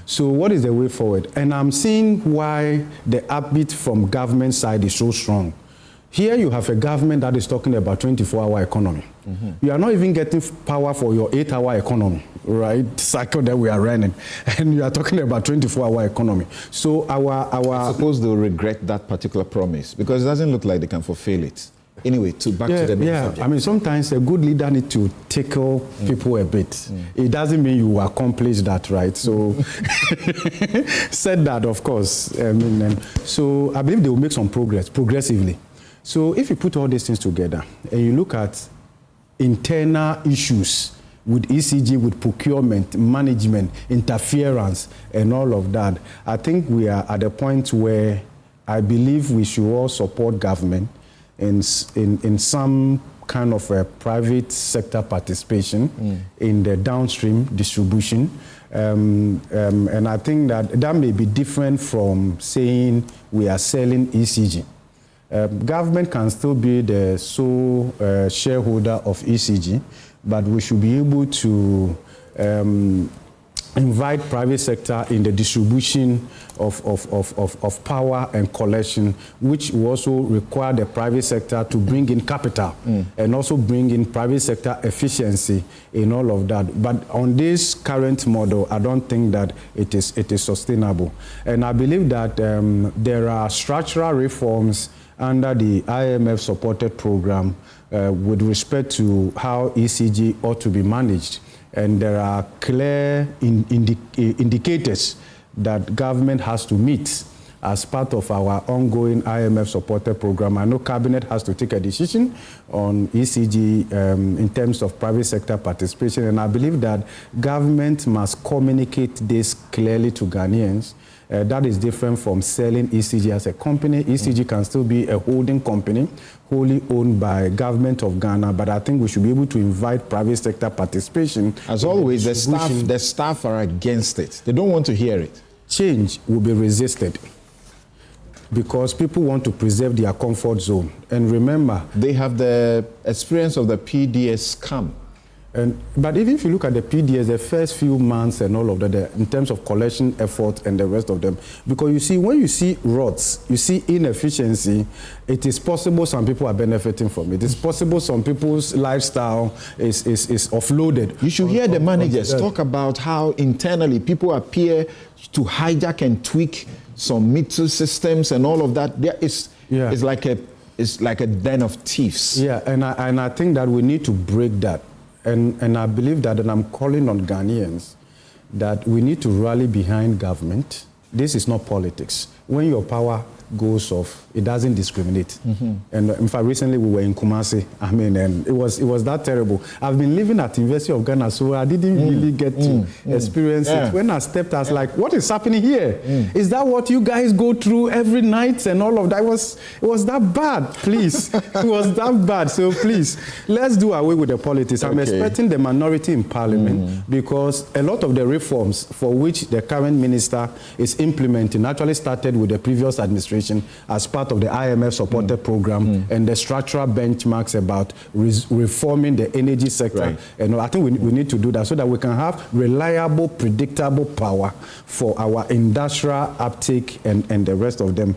So what is the way forward? And I'm seeing why the upbeat from government side is so strong. Here you have a government that is talking about 24-hour economy. You are not even getting power for your 8-hour economy, right? Cycle that we are running. And you are talking about 24-hour economy. So I suppose they'll regret that particular promise because it doesn't look like they can fulfill it. Anyway, back to the main subject. I mean, sometimes a good leader needs to tickle people a bit. It doesn't mean you accomplish that, right? So, said that, of course. So I believe they will make some progress, progressively. So if you put all these things together and you look at internal issues with ECG, with procurement, management, interference, and all of that, I think we are at a point where I believe we should all support government in some kind of a private sector participation in the downstream distribution. And I think that may be different from saying we are selling ECG. Government can still be the sole shareholder of ECG, but we should be able to invite private sector in the distribution of power and collection, which will also require the private sector to bring in capital and also bring in private sector efficiency in all of that. But on this current model, I don't think that it is sustainable. And I believe that there are structural reforms under the IMF-supported program with respect to how ECG ought to be managed. And there are clear indicators that government has to meet as part of our ongoing IMF-supported program. I know Cabinet has to take a decision on ECG in terms of private sector participation, and I believe that government must communicate this clearly to Ghanaians. That is different from selling ECG as a company. ECG can still be a holding company, wholly owned by government of Ghana, but I think we should be able to invite private sector participation. As always, the staff are against it. They don't want to hear it. Change will be resisted because people want to preserve their comfort zone. And remember, they have the experience of the PDS scam. But even if you look at the PDS, the first few months and all of that, in terms of collection effort and the rest of them, because you see, when you see rots, you see inefficiency, it is possible some people are benefiting from it. It's possible some people's lifestyle is offloaded. You should hear the managers talk about how internally people appear to hijack and tweak some meter systems and all of that. It's like a den of thieves. Yeah, and I think that we need to break that. And I believe that, and I'm calling on Ghanaians, that we need to rally behind government. This is not politics. When your power goes off, it doesn't discriminate. And in fact, recently we were in Kumasi. I mean, and it was that terrible. I've been living at the University of Ghana, so I didn't really get to experience it. When I stepped, I was like, what is happening here? Is that what you guys go through every night and all of that? It was that bad, please. It was that bad. So please, let's do away with the politics. I'm expecting the minority in parliament because a lot of the reforms for which the current minister is implementing actually started with the previous administration as part of the IMF-supported program and the structural benchmarks about reforming the energy sector. And I think we need to do that so that we can have reliable, predictable power for our industrial uptake and the rest of them.